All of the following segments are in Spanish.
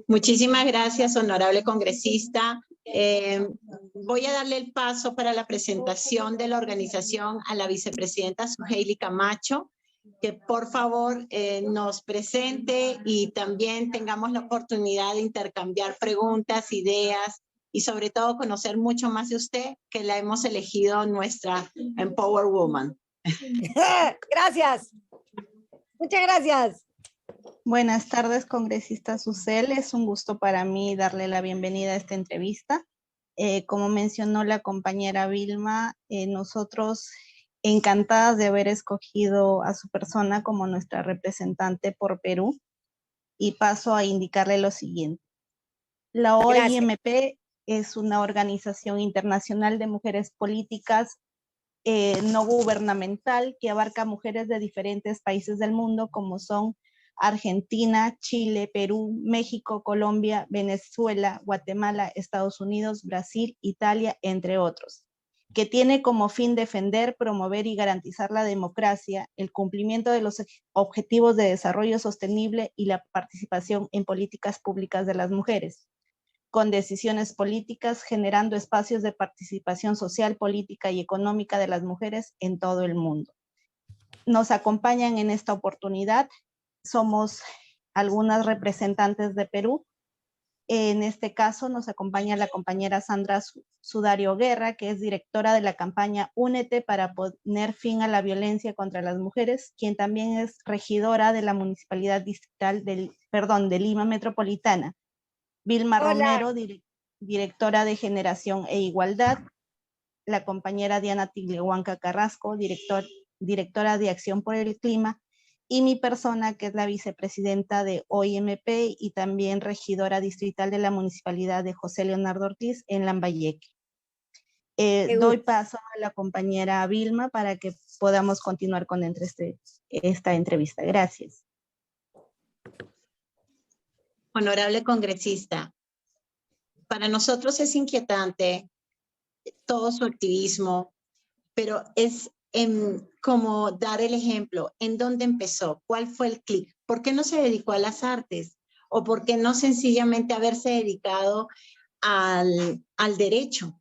Muchísimas gracias, honorable congresista. Voy a darle el paso para la presentación de la organización a la vicepresidenta Suheili Camacho, que por favor nos presente y también tengamos la oportunidad de intercambiar preguntas, ideas y sobre todo conocer mucho más de usted, que la hemos elegido nuestra Empower Woman. Gracias. Muchas gracias. Buenas tardes, congresista Susel. Es un gusto para mí darle la bienvenida a esta entrevista. Como mencionó la compañera Vilma, nosotros encantadas de haber escogido a su persona como nuestra representante por Perú, y paso a indicarle lo siguiente. La OIMP es una organización internacional de mujeres políticas no gubernamental que abarca mujeres de diferentes países del mundo, como son Argentina, Chile, Perú, México, Colombia, Venezuela, Guatemala, Estados Unidos, Brasil, Italia, entre otros, que tiene como fin defender, promover y garantizar la democracia, el cumplimiento de los objetivos de desarrollo sostenible y la participación en políticas públicas de las mujeres, con decisiones políticas, generando espacios de participación social, política y económica de las mujeres en todo el mundo. Nos acompañan en esta oportunidad, somos algunas representantes de Perú. En este caso nos acompaña la compañera Sandra Sudario Guerra, que es directora de la campaña Únete para poner fin a la violencia contra las mujeres, quien también es regidora de la Municipalidad Distrital de Lima Metropolitana. Vilma Romero, directora de Generación e Igualdad. La compañera Diana Tiglihuanca Carrasco, directora de Acción por el Clima. Y mi persona, que es la vicepresidenta de OIMP y también regidora distrital de la Municipalidad de José Leonardo Ortiz en Lambayeque. Doy paso a la compañera Vilma para que podamos continuar con esta entrevista. Gracias. Honorable congresista, para nosotros es inquietante todo su activismo, pero es como dar el ejemplo, ¿en dónde empezó? ¿Cuál fue el clic? ¿Por qué no se dedicó a las artes? ¿O por qué no sencillamente haberse dedicado al derecho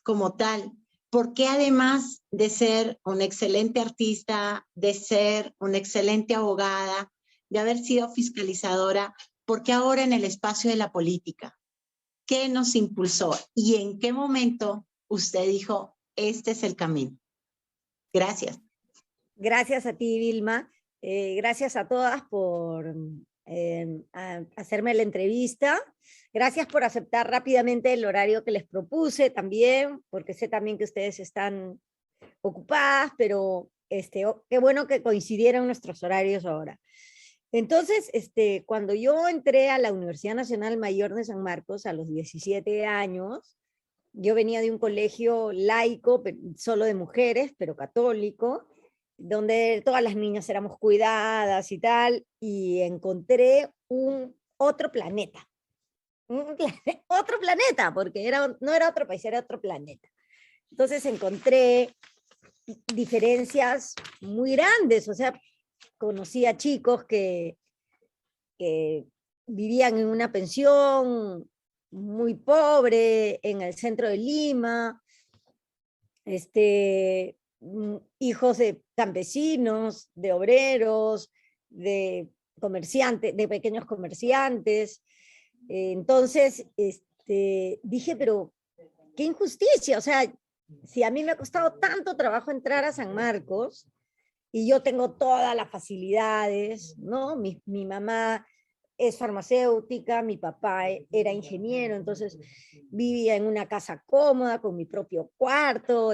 como tal? ¿Por qué además de ser una excelente artista, de ser una excelente abogada, de haber sido fiscalizadora, por qué ahora en el espacio de la política? ¿Qué nos impulsó? ¿Y en qué momento usted dijo, este es el camino? Gracias. Gracias a ti, Vilma. Gracias a todas por hacerme la entrevista. Gracias por aceptar rápidamente el horario que les propuse también, porque sé también que ustedes están ocupadas, pero qué bueno que coincidieron nuestros horarios ahora. Entonces, cuando yo entré a la Universidad Nacional Mayor de San Marcos a los 17 años, yo venía de un colegio laico, solo de mujeres, pero católico, donde todas las niñas éramos cuidadas y tal, y encontré otro planeta. Otro planeta, porque no era otro país, era otro planeta. Entonces encontré diferencias muy grandes, o sea, conocí a chicos que vivían en una pensión muy pobre en el centro de Lima, hijos de campesinos, de obreros, de comerciantes, de pequeños comerciantes. Entonces dije, pero qué injusticia, o sea, si a mí me ha costado tanto trabajo entrar a San Marcos y yo tengo todas las facilidades, ¿no? Mi mamá es farmacéutica, mi papá era ingeniero, entonces vivía en una casa cómoda, con mi propio cuarto,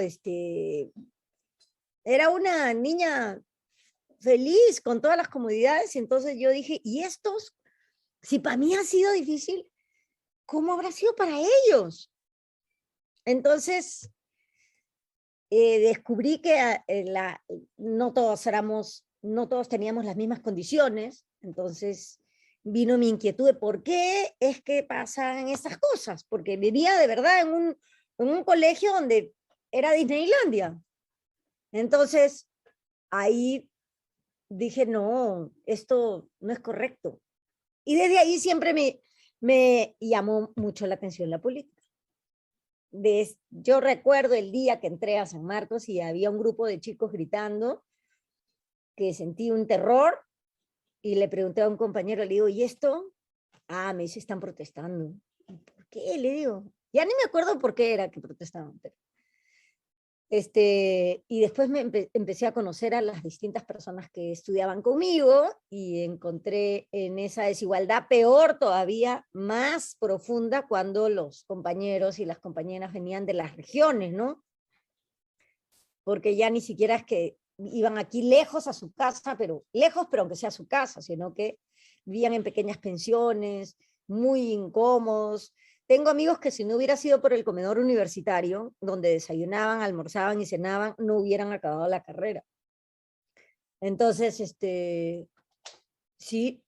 era una niña feliz, con todas las comodidades, y entonces yo dije, ¿y estos? Si para mí ha sido difícil, ¿cómo habrá sido para ellos? Entonces, descubrí que no todos teníamos las mismas condiciones, entonces vino mi inquietud de por qué es que pasan esas cosas, porque vivía de verdad en un colegio donde era Disneylandia. Entonces, ahí dije, no, esto no es correcto. Y desde ahí siempre me llamó mucho la atención la política. Yo recuerdo el día que entré a San Marcos y había un grupo de chicos gritando, que sentí un terror, y le pregunté a un compañero, le digo, ¿y esto? Ah, me dice, están protestando. ¿Por qué? Le digo. Ya ni me acuerdo por qué era que protestaban, pero y después empecé a conocer a las distintas personas que estudiaban conmigo y encontré en esa desigualdad peor todavía, más profunda, cuando los compañeros y las compañeras venían de las regiones, ¿no? Porque ya ni siquiera es que iban aquí lejos a su casa, pero lejos, pero aunque sea su casa, sino que vivían en pequeñas pensiones, muy incómodos. Tengo amigos que si no hubiera sido por el comedor universitario, donde desayunaban, almorzaban y cenaban, no hubieran acabado la carrera. Entonces, sí,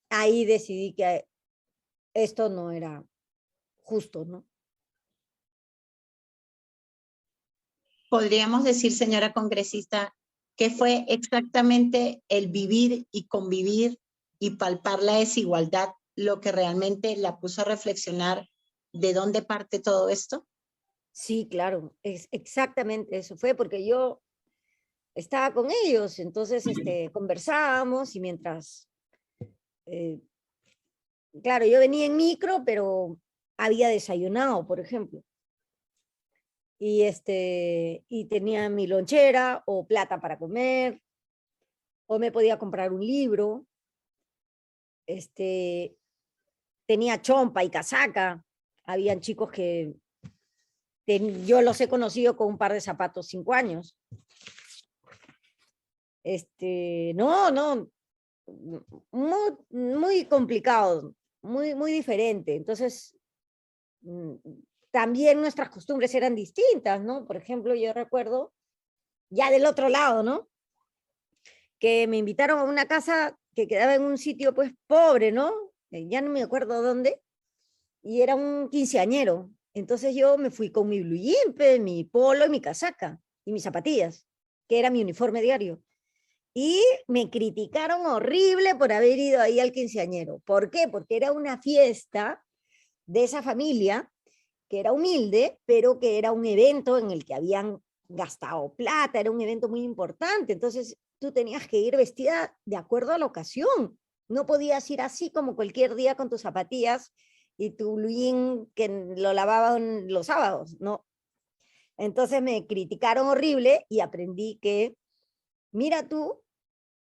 ahí decidí que esto no era justo, ¿no? Podríamos decir, señora congresista, ¿qué fue exactamente el vivir y convivir y palpar la desigualdad lo que realmente la puso a reflexionar de dónde parte todo esto? Sí, claro, es exactamente eso. Fue porque yo estaba con ellos, entonces conversábamos y mientras, claro, yo venía en micro, pero había desayunado, por ejemplo. Y tenía mi lonchera o plata para comer, o me podía comprar un libro, tenía chompa y casaca. Habían chicos que yo los he conocido con un par de zapatos 5 años. No, muy, muy complicado, muy, muy diferente. Entonces, también nuestras costumbres eran distintas, ¿no? Por ejemplo, yo recuerdo, ya del otro lado, ¿no? Que me invitaron a una casa que quedaba en un sitio, pues, pobre, ¿no? Ya no me acuerdo dónde, y era un quinceañero. Entonces yo me fui con mi blue jean, mi polo y mi casaca, y mis zapatillas, que era mi uniforme diario. Y me criticaron horrible por haber ido ahí al quinceañero. ¿Por qué? Porque era una fiesta de esa familia que era humilde, pero que era un evento en el que habían gastado plata, era un evento muy importante. Entonces tú tenías que ir vestida de acuerdo a la ocasión. No podías ir así como cualquier día con tus zapatillas y tu blue jean que lo lavaban los sábados, ¿no? Entonces me criticaron horrible y aprendí que, mira tú,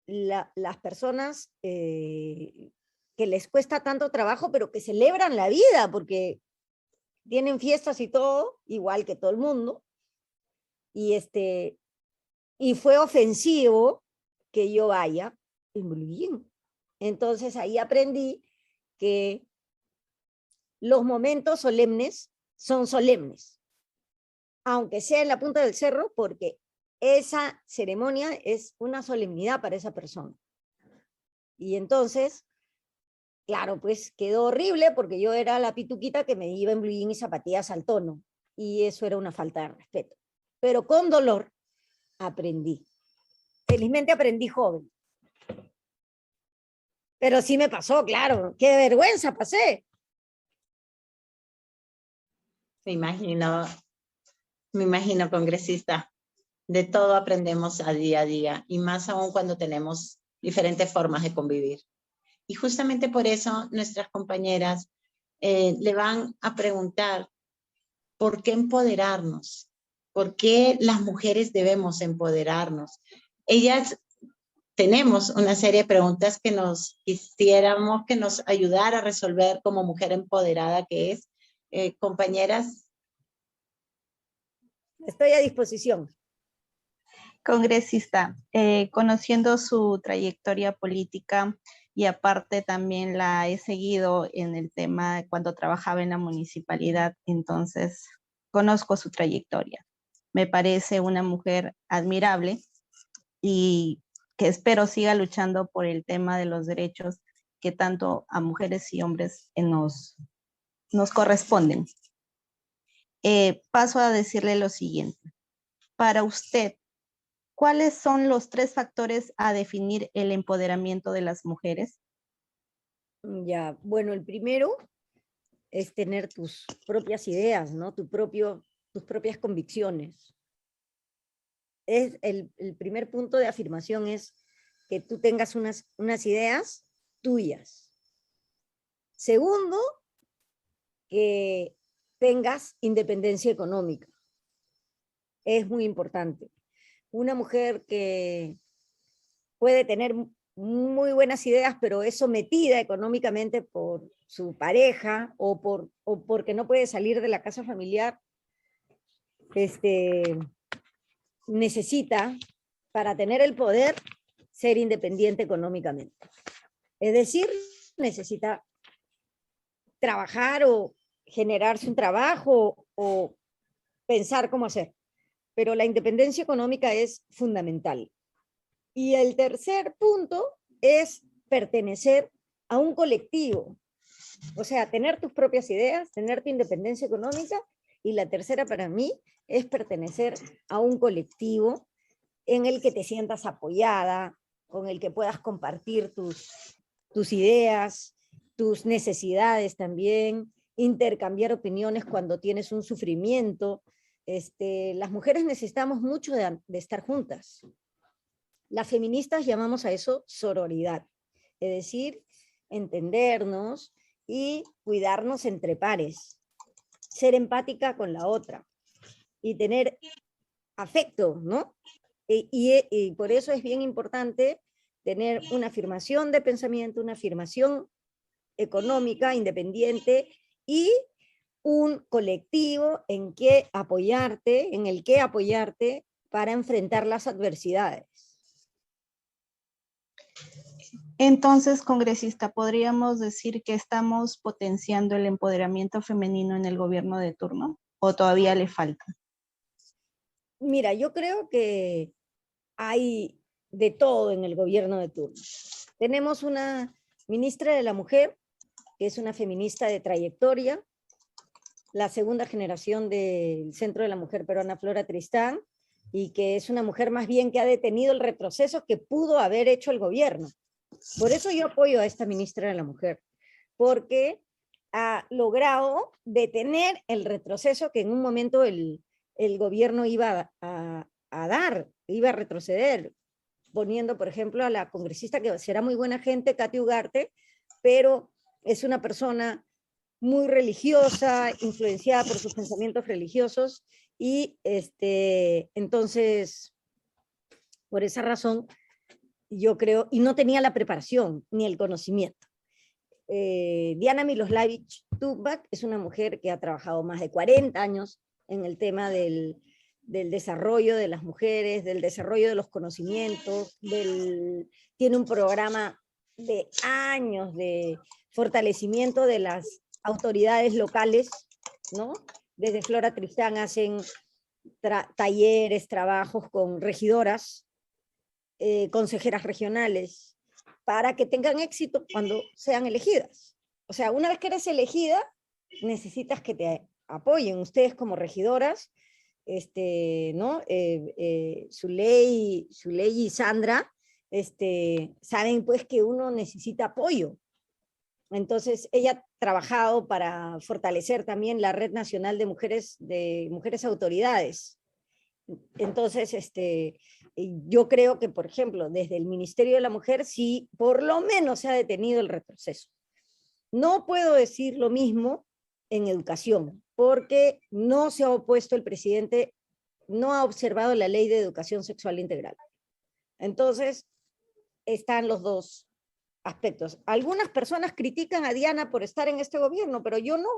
las personas que les cuesta tanto trabajo, pero que celebran la vida, porque tienen fiestas y todo, igual que todo el mundo, y, y fue ofensivo que yo vaya en blue jean. Entonces ahí aprendí que los momentos solemnes son solemnes, aunque sea en la punta del cerro, porque esa ceremonia es una solemnidad para esa persona. Y entonces, claro, pues quedó horrible porque yo era la pituquita que me iba en blue jean y zapatillas al tono, y eso era una falta de respeto. Pero con dolor aprendí. Felizmente aprendí joven. Pero sí me pasó, claro, qué vergüenza pasé. Me imagino, congresista, de todo aprendemos a día, y más aún cuando tenemos diferentes formas de convivir. Y justamente por eso nuestras compañeras le van a preguntar, ¿por qué empoderarnos? ¿Por qué las mujeres debemos empoderarnos? Ellas tenemos una serie de preguntas que nos quisiéramos que nos ayudara a resolver como mujer empoderada que es. Compañeras. Estoy a disposición. Congresista, conociendo su trayectoria política y aparte también la he seguido en el tema cuando trabajaba en la municipalidad, entonces conozco su trayectoria. Me parece una mujer admirable y que espero siga luchando por el tema de los derechos que tanto a mujeres y hombres nos corresponden. Paso a decirle lo siguiente. Para usted, ¿cuáles son los 3 factores a definir el empoderamiento de las mujeres? Ya, bueno, el primero es tener tus propias ideas, ¿no? Tus propias convicciones. El primer punto de afirmación es que tú tengas unas ideas tuyas. Segundo, que tengas independencia económica. Es muy importante. Una mujer que puede tener muy buenas ideas, pero es sometida económicamente por su pareja o porque no puede salir de la casa familiar, necesita, para tener el poder, ser independiente económicamente. Es decir, necesita trabajar o generarse un trabajo o pensar cómo hacer. Pero la independencia económica es fundamental. Y el tercer punto es pertenecer a un colectivo. O sea, tener tus propias ideas, tener tu independencia económica. Y la tercera para mí es pertenecer a un colectivo en el que te sientas apoyada, con el que puedas compartir tus ideas, tus necesidades también, intercambiar opiniones cuando tienes un sufrimiento. Las mujeres necesitamos mucho de estar juntas. Las feministas llamamos a eso sororidad, es decir, entendernos y cuidarnos entre pares, ser empática con la otra y tener afecto, ¿no? Y por eso es bien importante tener una afirmación de pensamiento, una afirmación económica independiente y un colectivo en el que apoyarte para enfrentar las adversidades. Entonces, congresista, ¿podríamos decir que estamos potenciando el empoderamiento femenino en el gobierno de turno? ¿O todavía le falta? Mira, yo creo que hay de todo en el gobierno de turno. Tenemos una ministra de la Mujer, que es una feminista de trayectoria, la segunda generación del Centro de la Mujer Peruana, Flora Tristán, y que es una mujer más bien que ha detenido el retroceso que pudo haber hecho el gobierno. Por eso yo apoyo a esta ministra de la Mujer, porque ha logrado detener el retroceso que en un momento el gobierno iba iba a retroceder, poniendo, por ejemplo, a la congresista, que será muy buena gente, Katy Ugarte, pero es una persona muy religiosa, influenciada por sus pensamientos religiosos, y entonces, por esa razón, yo creo, y no tenía la preparación ni el conocimiento. Diana Miloslavich Tubak es una mujer que ha trabajado más de 40 años en el tema del desarrollo de las mujeres, del desarrollo de los conocimientos, tiene un programa de años de fortalecimiento de las autoridades locales, ¿no? Desde Flora Tristán hacen talleres, trabajos con regidoras, consejeras regionales, para que tengan éxito cuando sean elegidas. O sea, una vez que eres elegida, necesitas que te apoyen. Ustedes como regidoras, ¿no? Zuley y Sandra, saben pues que uno necesita apoyo. Entonces, ella ha trabajado para fortalecer también la Red Nacional de Mujeres Autoridades. Entonces, yo creo que, por ejemplo, desde el Ministerio de la Mujer sí, por lo menos se ha detenido el retroceso. No puedo decir lo mismo en educación, porque no se ha opuesto el presidente, no ha observado la ley de educación sexual integral. Entonces, están los dos aspectos. Algunas personas critican a Diana por estar en este gobierno, pero yo no.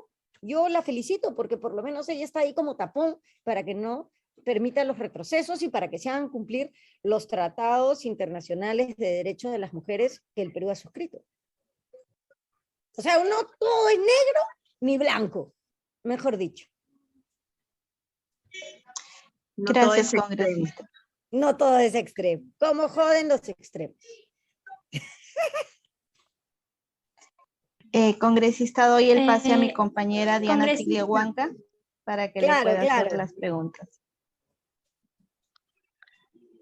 Yo la felicito porque por lo menos ella está ahí como tapón para que no permita los retrocesos y para que se hagan cumplir los tratados internacionales de derechos de las mujeres que el Perú ha suscrito. O sea, no todo es negro ni blanco, mejor dicho. No Gracias, todo es congresista. No todo es extremo. ¿Cómo joden los extremos? Congresista, doy el pase a mi compañera Diana Congresista. Tigliahuanca para que Claro, le pueda hacer claro. las preguntas.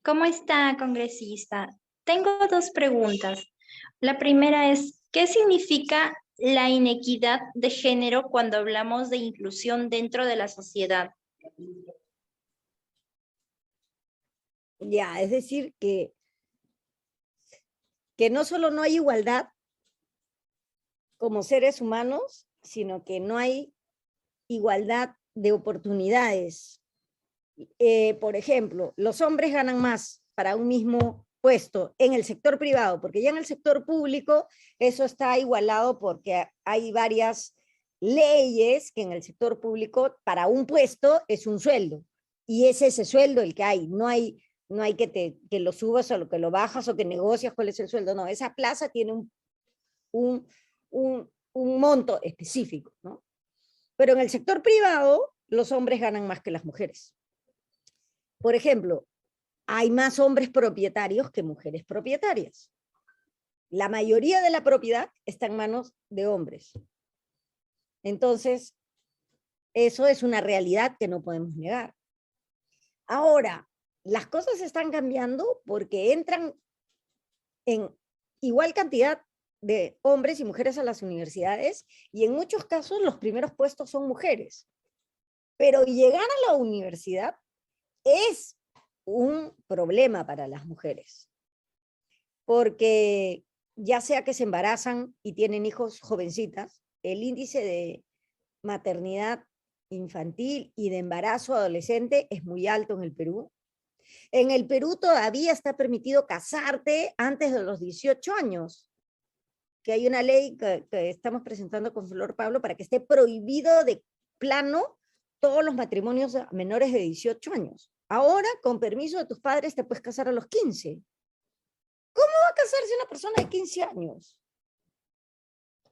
¿Cómo está, congresista? Tengo dos preguntas. La primera es, ¿Qué significa la inequidad de género cuando hablamos de inclusión dentro de la sociedad? Ya, es decir, que no solo no hay igualdad como seres humanos, sino que no hay igualdad de oportunidades. Por ejemplo, los hombres ganan más para un mismo puesto en el sector privado, porque ya en el sector público eso está igualado porque hay varias leyes que en el sector público para un puesto es un sueldo, y es ese sueldo el que hay, no hay que lo subas o que lo bajas o que negocias cuál es el sueldo, no, esa plaza tiene un, un monto específico, ¿no? Pero en el sector privado los hombres ganan más que las mujeres. Por ejemplo, hay más hombres propietarios que mujeres propietarias. La mayoría de la propiedad está en manos de hombres. Entonces, eso es una realidad que no podemos negar. Ahora, las cosas están cambiando porque entran en igual cantidad de hombres y mujeres a las universidades, y en muchos casos los primeros puestos son mujeres. Pero llegar a la universidad es un problema para las mujeres, porque ya sea que se embarazan y tienen hijos jovencitas, el índice de maternidad infantil y de embarazo adolescente es muy alto en el Perú. En el Perú todavía está permitido casarte antes de los 18 años, que hay una ley que estamos presentando con Flor Pablo para que esté prohibido de plano todos los matrimonios menores de 18 años. Ahora, con permiso de tus padres, te puedes casar a los 15. ¿Cómo va a casarse una persona de 15 años?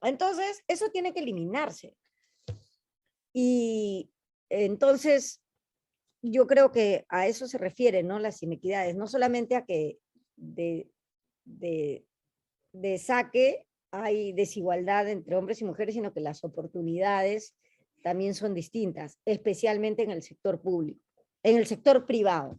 Entonces, eso tiene que eliminarse. Y entonces, yo creo que a eso se refiere, ¿no? Las inequidades, no solamente a que de saque hay desigualdad entre hombres y mujeres, sino que las oportunidades también son distintas, especialmente en el sector público, en el sector privado,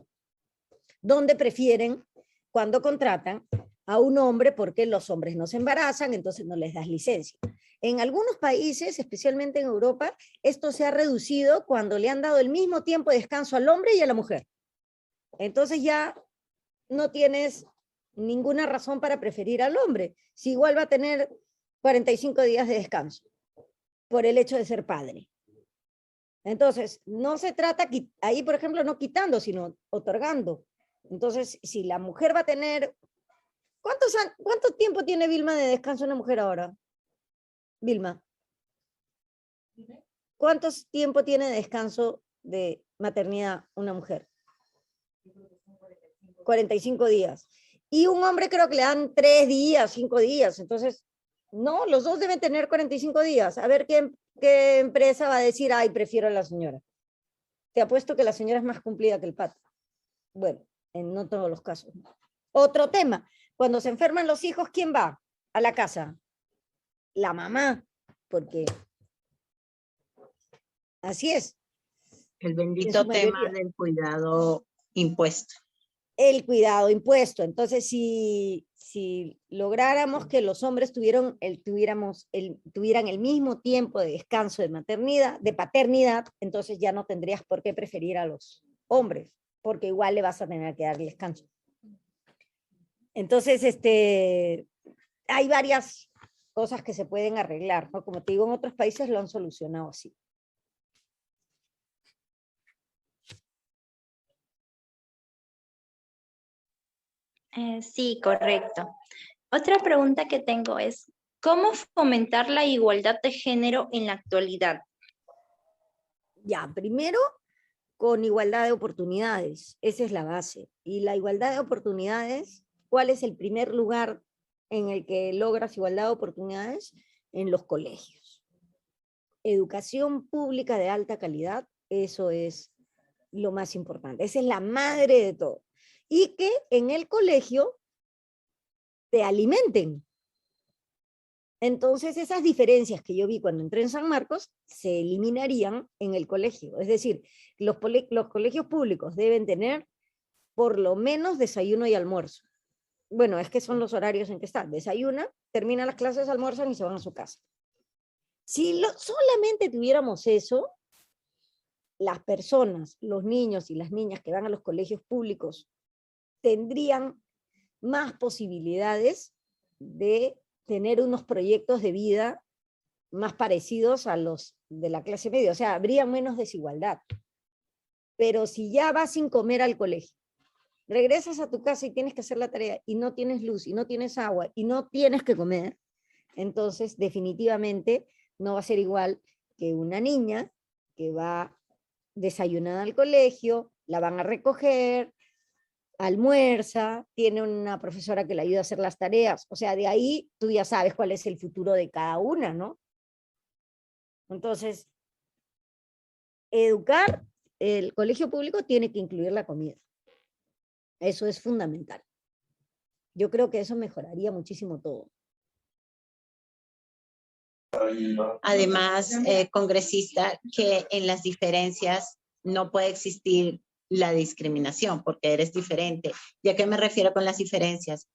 donde prefieren, cuando contratan a un hombre, porque los hombres no se embarazan, entonces no les das licencia. En algunos países, especialmente en Europa, esto se ha reducido cuando le han dado el mismo tiempo de descanso al hombre y a la mujer. Entonces ya no tienes ninguna razón para preferir al hombre, si igual va a tener 45 días de descanso por el hecho de ser padre. Entonces, no se trata ahí, por ejemplo, no quitando, sino otorgando. Entonces, si la mujer va a tener... ¿Cuánto tiempo tiene Vilma de descanso una mujer ahora? Vilma. ¿Cuánto tiempo tiene de descanso de maternidad una mujer? 45 días. Y un hombre creo que le dan 3 días, 5 días. Entonces, no, los dos deben tener 45 días. A ver qué empresa va a decir, ay, prefiero a la señora. Te apuesto que la señora es más cumplida que el pato. Bueno, en no todos los casos. Otro tema, cuando se enferman los hijos, ¿quién va a la casa? La mamá, porque así es. El bendito tema del cuidado impuesto. El cuidado impuesto. Entonces, si lográramos que los hombres tuvieran el mismo tiempo de descanso de maternidad, de paternidad, entonces ya no tendrías por qué preferir a los hombres, porque igual le vas a tener que dar descanso. Entonces, hay varias cosas que se pueden arreglar, ¿no? Como te digo, en otros países lo han solucionado así. Sí, correcto. Otra pregunta que tengo es, ¿cómo fomentar la igualdad de género en la actualidad? Ya, primero, con igualdad de oportunidades. Esa es la base. Y la igualdad de oportunidades, ¿cuál es el primer lugar en el que logras igualdad de oportunidades? En los colegios. Educación pública de alta calidad, eso es lo más importante. Esa es la madre de todo. Y que en el colegio te alimenten. Entonces esas diferencias que yo vi cuando entré en San Marcos se eliminarían en el colegio. Es decir, los colegios públicos deben tener por lo menos desayuno y almuerzo. bueno, es que son los horarios en que están. Desayunan, terminan las clases, almuerzan y se van a su casa. Si solamente tuviéramos eso, las personas, los niños y las niñas que van a los colegios públicos tendrían más posibilidades de tener unos proyectos de vida más parecidos a los de la clase media, o sea, habría menos desigualdad. Pero si ya vas sin comer al colegio, regresas a tu casa y tienes que hacer la tarea, y no tienes luz, y no tienes agua, y no tienes que comer, entonces definitivamente no va a ser igual que una niña que va desayunada al colegio, la van a recoger, almuerza, tiene una profesora que le ayuda a hacer las tareas, o sea, de ahí tú ya sabes cuál es el futuro de cada una, ¿no? Entonces, educar, el colegio público tiene que incluir la comida. Eso es fundamental. Yo creo que eso mejoraría muchísimo todo. Además, congresista, que en las diferencias no puede existir la discriminación porque eres diferente. ¿Y a qué me refiero con las diferencias?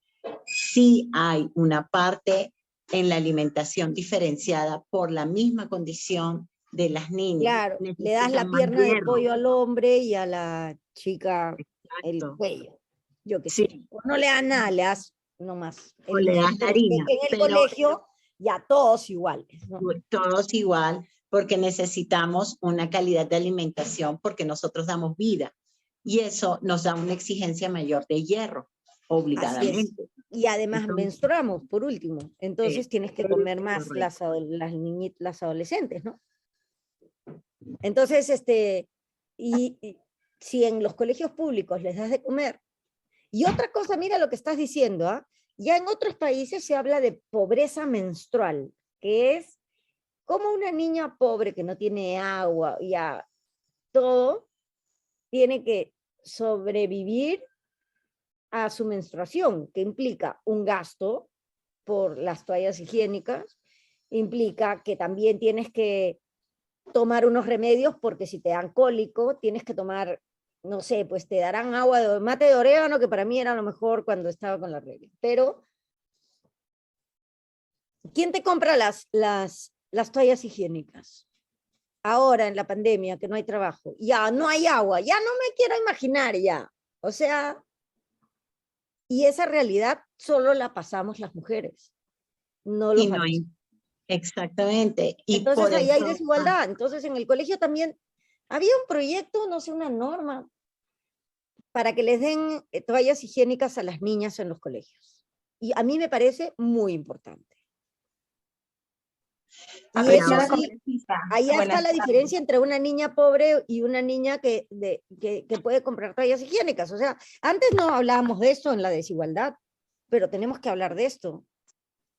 Sí hay una parte en la alimentación diferenciada por la misma condición de las niñas. Claro, le das la pierna de pollo al hombre y a la chica el cuello. Yo qué sé. Sí. No le das nada, le das nomás. O le das harina. En el colegio ya todos iguales, ¿no? Todos igual, porque necesitamos una calidad de alimentación porque nosotros damos vida. Y eso nos da una exigencia mayor de hierro, obligadamente. Y además menstruamos, por último. Entonces sí, tienes que comer más las adolescentes, ¿no? Entonces, y si en los colegios públicos les das de comer. Y otra cosa, mira lo que estás diciendo, ¿ah? Ya en otros países se habla de pobreza menstrual, que es como una niña pobre que no tiene agua, ya todo, tiene que sobrevivir a su menstruación, que implica un gasto por las toallas higiénicas, implica que también tienes que tomar unos remedios porque si te dan cólico, tienes que tomar, no sé, pues te darán agua de mate de orégano, que para mí era lo mejor cuando estaba con la regla. Pero, ¿quién te compra las toallas higiénicas? Ahora en la pandemia, que no hay trabajo, ya no hay agua, ya no me quiero imaginar ya. O sea, y esa realidad solo la pasamos las mujeres, no los varones. Exactamente. Y entonces ahí hay desigualdad. Entonces en el colegio también había un proyecto, no sé, una norma, para que les den toallas higiénicas a las niñas en los colegios. Y a mí me parece muy importante. Ahí está la diferencia entre una niña pobre y una niña que puede comprar toallas higiénicas. O sea, antes no hablábamos de esto en la desigualdad, pero tenemos que hablar de esto.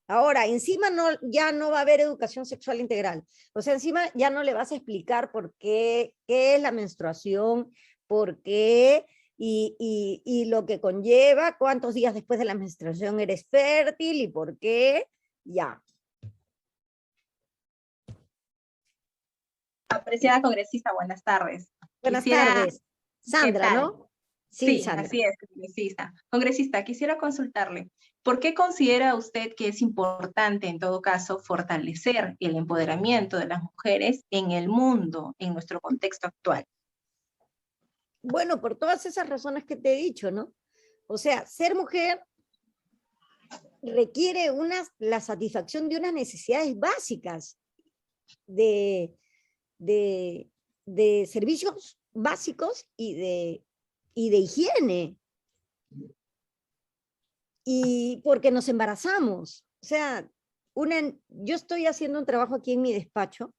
Ahora, encima ya no va a haber educación sexual integral. O sea, encima ya no le vas a explicar por qué es la menstruación, por qué, y lo que conlleva, cuántos días después de la menstruación eres fértil y por qué, ya. Apreciada congresista, buenas tardes. Buenas tardes. Sandra, ¿no? Sí, Sandra. Así es, congresista. Congresista, quisiera consultarle, ¿por qué considera usted que es importante, en todo caso, fortalecer el empoderamiento de las mujeres en el mundo, en nuestro contexto actual? Bueno, por todas esas razones que te he dicho, ¿no? O sea, ser mujer requiere la satisfacción de unas necesidades básicas de servicios básicos y de higiene. Y porque nos embarazamos. O sea, yo estoy haciendo un trabajo aquí en mi despacho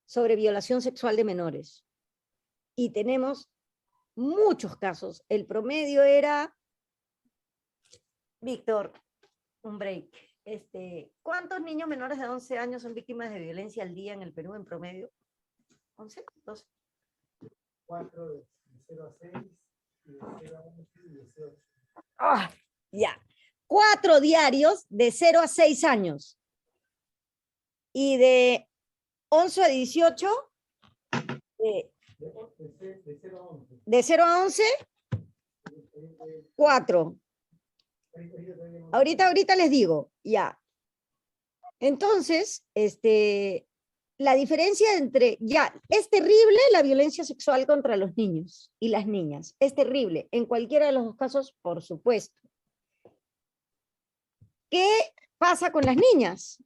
sobre violación sexual de menores. Y tenemos muchos casos. El promedio era, Víctor, un break. ¿Cuántos niños menores de 11 años son víctimas de violencia al día en el Perú en promedio? ¿11? ¿12? 4 de 0 a 6, de 0 a 11 y de 18. ¡Ah! Ya. 4 diarios de 0 a 6 años. Y de 11 a 18, de 0 a 11, 4. Ahorita les digo, ya. Entonces, la diferencia entre, ya, es terrible la violencia sexual contra los niños y las niñas, es terrible, en cualquiera de los dos casos, por supuesto. ¿Qué pasa con las niñas?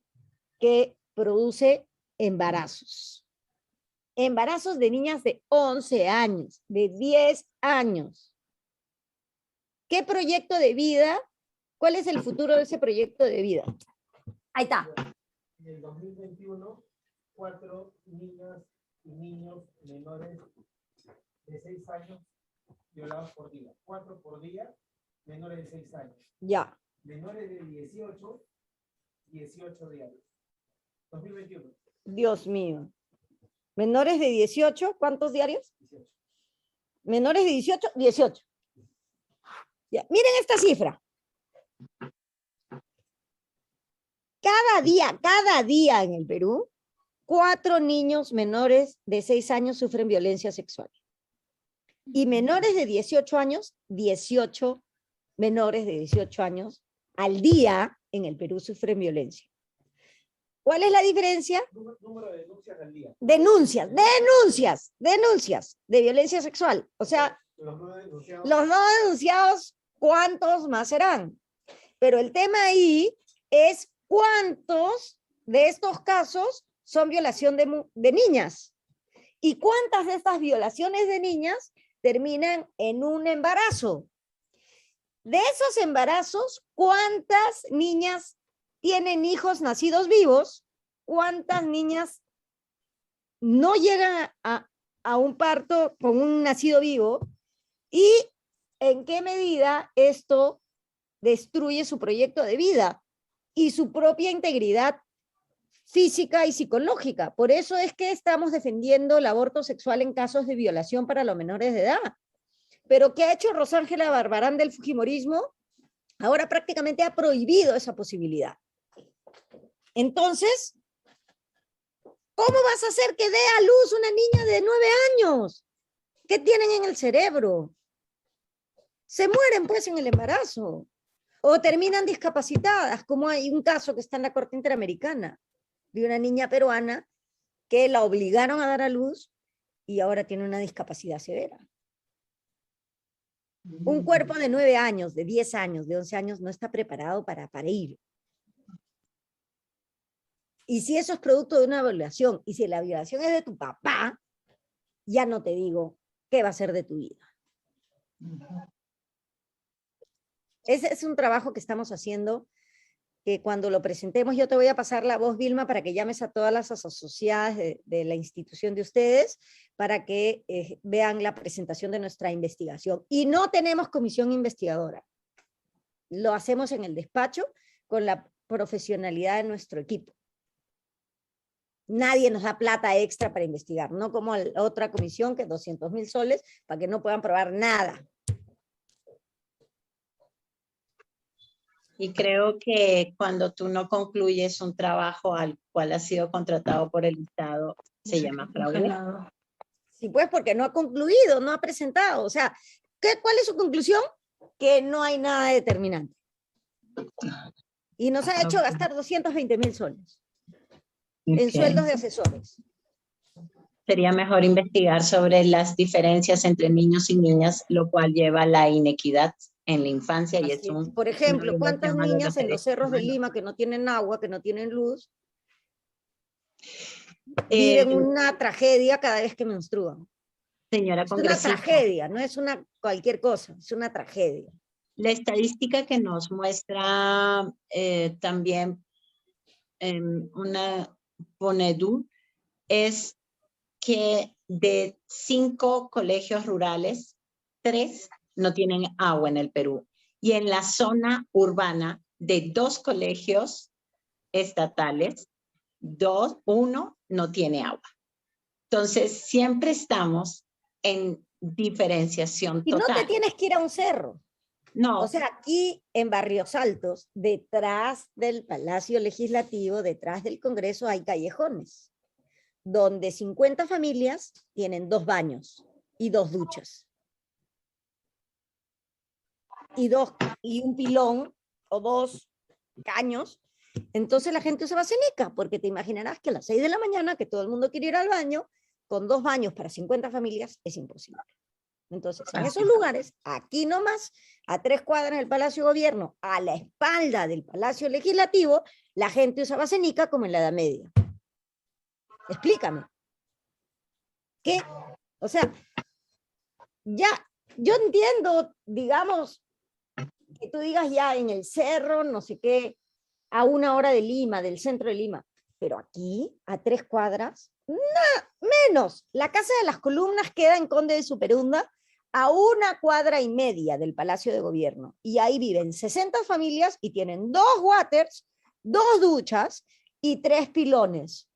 Que produce embarazos. Embarazos de niñas de 11 años, de 10 años. ¿Qué proyecto de vida? ¿Cuál es el futuro de ese proyecto de vida? Ahí está. En el 2021, 4 niñas y niños menores de 6 años violados por día. 4 por día, menores de 6 años. Ya. Menores de 18 diarios. 2021. Dios mío. Menores de 18, ¿cuántos diarios? 18. Menores de 18, 18. Ya. Miren esta cifra. Cada día en el Perú, 4 niños menores de 6 años sufren violencia sexual. Y menores de 18 años, 18 menores de 18 años al día en el Perú sufren violencia. ¿Cuál es la diferencia? Número de denuncias al día. Denuncias de violencia sexual. O sea, Los no denunciados, ¿cuántos más serán? Pero el tema ahí es cuántos de estos casos son violación de niñas y cuántas de estas violaciones de niñas terminan en un embarazo. De esos embarazos, ¿cuántas niñas tienen hijos nacidos vivos? ¿Cuántas niñas no llegan a un parto con un nacido vivo? ¿Y en qué medida esto destruye su proyecto de vida y su propia integridad física y psicológica? Por eso es que estamos defendiendo el aborto sexual en casos de violación para los menores de edad. Pero ¿qué ha hecho Rosángela Barbarán del fujimorismo? Ahora prácticamente ha prohibido esa posibilidad. Entonces, ¿cómo vas a hacer que dé a luz una niña de 9 años? ¿Qué tienen en el cerebro? Se mueren pues en el embarazo. O terminan discapacitadas, como hay un caso que está en la Corte Interamericana, de una niña peruana que la obligaron a dar a luz y ahora tiene una discapacidad severa. Un cuerpo de 9 años, de 10 años, de 11 años no está preparado para parir. Y si eso es producto de una violación, y si la violación es de tu papá, ya no te digo qué va a ser de tu vida. Ese es un trabajo que estamos haciendo, que cuando lo presentemos, yo te voy a pasar la voz, Vilma, para que llames a todas las asociadas de la institución de ustedes, para que vean la presentación de nuestra investigación. Y no tenemos comisión investigadora. Lo hacemos en el despacho con la profesionalidad de nuestro equipo. Nadie nos da plata extra para investigar, no como la otra comisión que 200.000 soles para que no puedan probar nada. Y creo que cuando tú no concluyes un trabajo al cual has sido contratado por el Estado, se llama fraude. Sí, pues porque no ha concluido, no ha presentado. O sea, ¿cuál es su conclusión? Que no hay nada determinante. Y nos ha hecho gastar 220.000 soles en sueldos de asesores. Sería mejor investigar sobre las diferencias entre niños y niñas, lo cual lleva a la inequidad en la infancia. Y es por ejemplo, ¿cuántas niñas en los cerros de Lima que no tienen agua, que no tienen luz, viven una tragedia cada vez que menstruan? Señora es una congresista, tragedia, no es una cualquier cosa, es una tragedia. La estadística que nos muestra también una PONEDU es que de 5 colegios rurales, 3 no tienen agua en el Perú. Y en la zona urbana, de 2 colegios estatales, 1 no tiene agua. Entonces, siempre estamos en diferenciación y total. No te tienes que ir a un cerro. No. O sea, aquí en Barrios Altos, detrás del Palacio Legislativo, detrás del Congreso, hay callejones, donde 50 familias tienen 2 baños y 2 duchas. Y un pilón o 2 caños, entonces la gente usa vasenica, porque te imaginarás que a las 6 de la mañana, que todo el mundo quiere ir al baño, con 2 baños para 50 familias es imposible. Entonces, en esos lugares, aquí nomás, a 3 cuadras del Palacio de Gobierno, a la espalda del Palacio Legislativo, la gente usa vasenica como en la Edad Media. Explícame. ¿Qué? O sea, ya, yo entiendo, digamos, que tú digas ya en el cerro, no sé qué, a 1 hora de Lima, del centro de Lima, pero aquí, a 3 cuadras, menos. La Casa de las Columnas queda en Conde de Superunda, a 1,5 cuadras del Palacio de Gobierno, y ahí viven 60 familias y tienen 2 waters, 2 duchas y 3 pilones.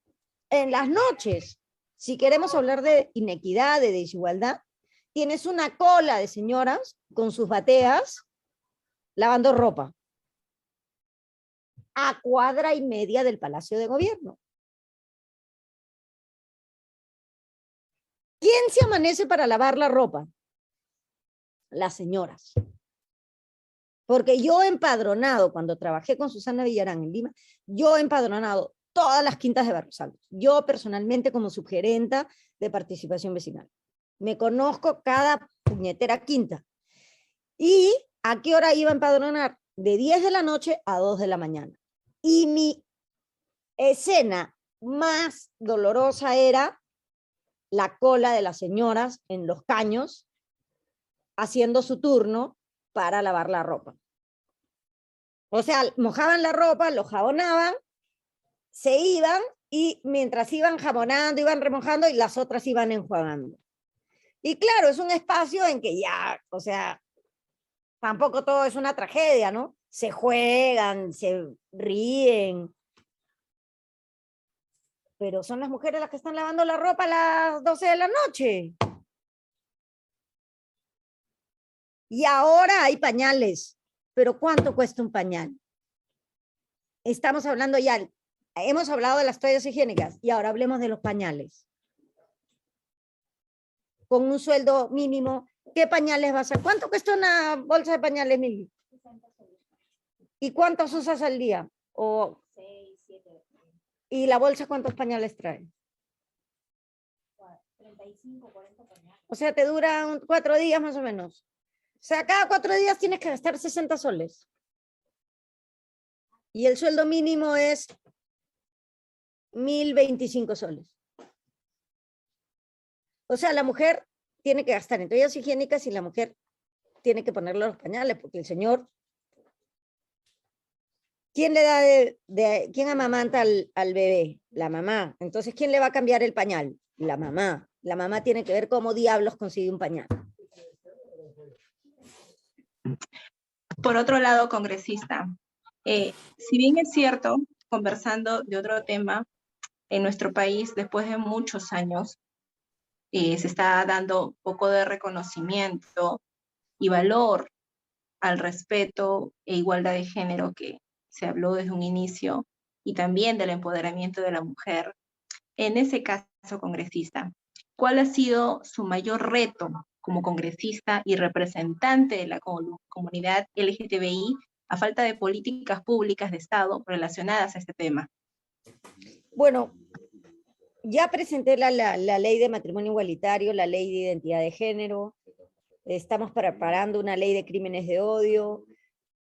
En las noches, si queremos hablar de inequidad, de desigualdad, tienes una cola de señoras con sus bateas lavando ropa a 1,5 cuadras del Palacio de Gobierno. ¿Quién se amanece para lavar la ropa? Las señoras. Porque yo he empadronado, cuando trabajé con Susana Villarán en Lima, yo he empadronado todas las quintas de Barros Altos. Yo personalmente como subgerenta de participación vecinal. Me conozco cada puñetera quinta. ¿Y a qué hora iba a empadronar? De 10 de la noche a 2 de la mañana. Y mi escena más dolorosa era la cola de las señoras en los caños haciendo su turno para lavar la ropa. O sea, mojaban la ropa, lo jabonaban, se iban y mientras iban jabonando, iban remojando y las otras iban enjuagando. Y claro, es un espacio en que ya, o sea, tampoco todo es una tragedia, ¿no? Se juegan, se ríen. Pero son las mujeres las que están lavando la ropa a las 12 de la noche. Y ahora hay pañales. Pero ¿cuánto cuesta un pañal? Estamos hablando ya, hemos hablado de las toallas higiénicas y ahora hablemos de los pañales. Con un sueldo mínimo, ¿qué pañales vas a? ¿Cuánto cuesta una bolsa de pañales, Mili? ¿Y cuántos usas al día? O 6, 7. ¿y la bolsa cuántos pañales trae? 35, 40 pañales. O sea, te duran 4 días más o menos. O sea, cada 4 días tienes que gastar 60 soles. Y el sueldo mínimo es 1.025 soles. O sea, la mujer tiene que gastar en toallas higiénicas y la mujer tiene que ponerle los pañales, porque el señor... ¿Quién le da quién amamanta al bebé? La mamá. Entonces, ¿quién le va a cambiar el pañal? La mamá. La mamá tiene que ver cómo diablos consigue un pañal. Por otro lado, congresista, si bien es cierto, conversando de otro tema, en nuestro país, después de muchos años, se está dando un poco de reconocimiento y valor al respeto e igualdad de género que se habló desde un inicio, y también del empoderamiento de la mujer. En ese caso, congresista, ¿cuál ha sido su mayor reto como congresista y representante de la comunidad LGTBI a falta de políticas públicas de Estado relacionadas a este tema? Bueno, ya presenté la ley de matrimonio igualitario, la ley de identidad de género, estamos preparando una ley de crímenes de odio,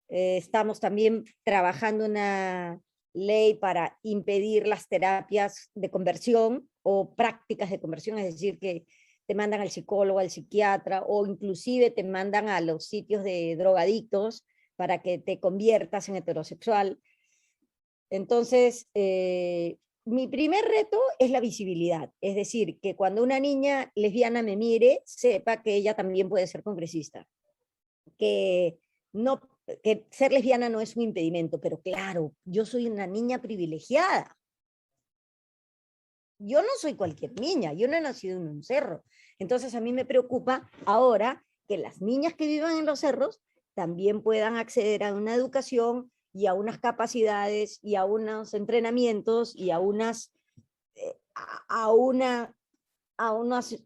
estamos también trabajando una ley para impedir las terapias de conversión o prácticas de conversión, es decir, que te mandan al psicólogo, al psiquiatra, o inclusive te mandan a los sitios de drogadictos para que te conviertas en heterosexual. Entonces, mi primer reto es la visibilidad, es decir, que cuando una niña lesbiana me mire, sepa que ella también puede ser congresista, que ser lesbiana no es un impedimento, pero claro, yo soy una niña privilegiada. Yo no soy cualquier niña, yo no he nacido en un cerro. Entonces a mí me preocupa ahora que las niñas que vivan en los cerros también puedan acceder a una educación y a unas capacidades y a unos entrenamientos y a unos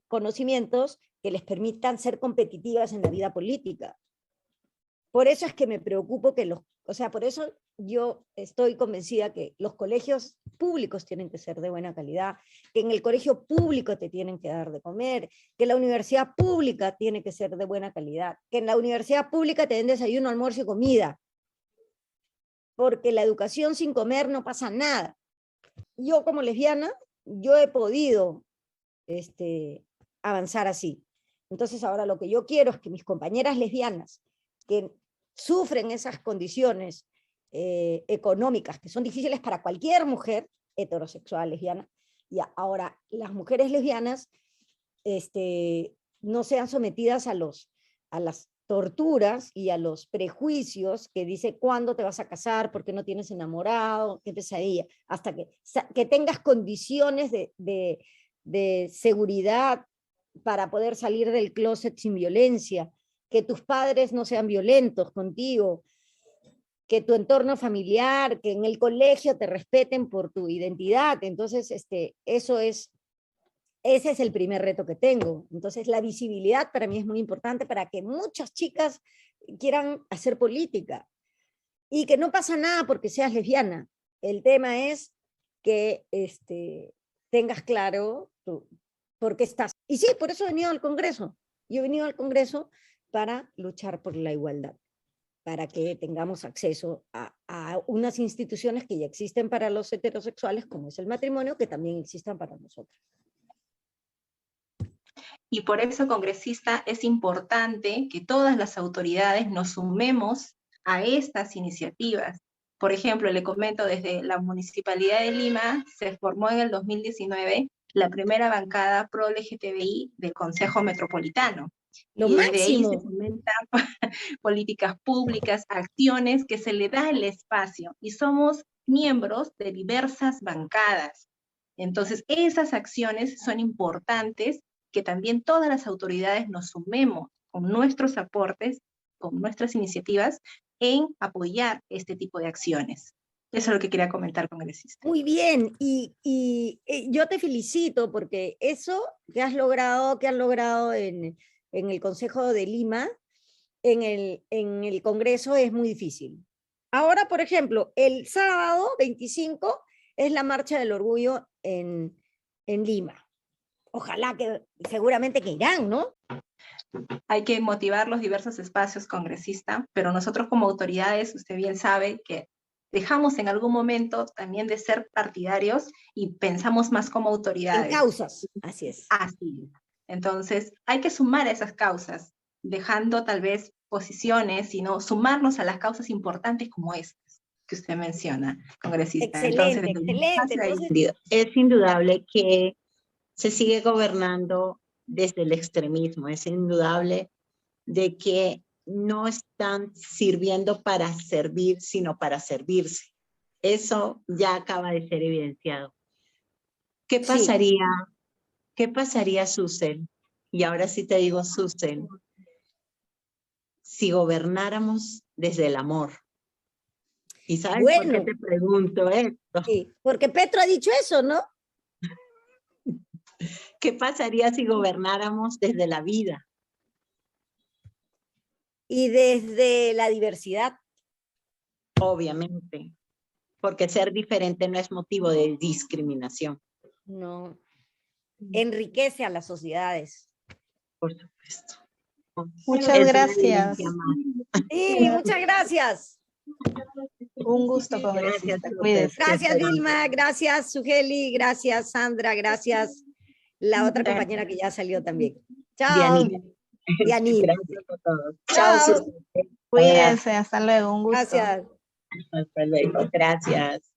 conocimientos que les permitan ser competitivas en la vida política. Por eso es que me preocupo que o sea, por eso yo estoy convencida que los colegios públicos tienen que ser de buena calidad, que en el colegio público te tienen que dar de comer, que la universidad pública tiene que ser de buena calidad, que en la universidad pública te den desayuno, almuerzo y comida, porque la educación sin comer no pasa nada. Yo como lesbiana, yo he podido avanzar así. Entonces ahora lo que yo quiero es que mis compañeras lesbianas que sufren esas condiciones económicas que son difíciles para cualquier mujer heterosexual, lesbiana, y ahora las mujeres lesbianas no sean sometidas a las torturas y a los prejuicios que dice cuándo te vas a casar, por qué no tienes enamorado, qué pesadilla, hasta que tengas condiciones de seguridad para poder salir del closet sin violencia, que tus padres no sean violentos contigo, que tu entorno familiar, que en el colegio te respeten por tu identidad. Entonces, ese es el primer reto que tengo. Entonces, la visibilidad para mí es muy importante para que muchas chicas quieran hacer política y que no pasa nada porque seas lesbiana. El tema es que tengas claro por qué estás. Y sí, por eso he venido al Congreso. Yo he venido al Congreso para luchar por la igualdad, para que tengamos acceso a unas instituciones que ya existen para los heterosexuales, como es el matrimonio, que también existan para nosotros. Y por eso, congresista, es importante que todas las autoridades nos sumemos a estas iniciativas. Por ejemplo, le comento, desde la Municipalidad de Lima se formó en el 2019 la primera bancada pro LGTBI del Consejo Metropolitano. Lo y máximo. desde ahí se fomentan políticas públicas, acciones que se le da el espacio, y somos miembros de diversas bancadas. Entonces, esas acciones son importantes, que también todas las autoridades nos sumemos con nuestros aportes, con nuestras iniciativas, en apoyar este tipo de acciones. Eso es lo que quería comentar, congresista. Muy bien, y yo te felicito porque eso que has logrado en el Consejo de Lima, en el Congreso es muy difícil. Ahora, por ejemplo, el sábado 25 es la Marcha del Orgullo en Lima. Ojalá que, seguramente que irán, ¿no? Hay que motivar los diversos espacios, congresista, pero nosotros como autoridades, usted bien sabe que dejamos en algún momento también de ser partidarios y pensamos más como autoridades. En causas, así es. Así es. Entonces, hay que sumar a esas causas, dejando tal vez posiciones, sino sumarnos a las causas importantes como estas que usted menciona, congresista. Excelente, Entonces, excelente. Entonces, es indudable que se sigue gobernando desde el extremismo, es indudable de que no están sirviendo para servir, sino para servirse. Eso ya acaba de ser evidenciado. ¿Qué pasaría, qué pasaría, Susel? Y ahora sí te digo, Susel, si gobernáramos desde el amor. ¿Y sabes por qué te pregunto esto? Sí, porque Petro ha dicho eso, ¿no? ¿Qué pasaría si gobernáramos desde la vida? Y desde la diversidad. Obviamente, porque ser diferente no es motivo de discriminación. No, enriquece a las sociedades. Por supuesto. Muchas gracias. Sí, muchas gracias. Un gusto, congresista. Cuídese. Gracias, Vilma, gracias, Sugeli, gracias, Sandra, gracias. La otra compañera que ya salió también. Chao. Dianita. Gracias a todos. Chao. Cuídense, hasta luego, un gusto. Gracias. Hasta luego, gracias.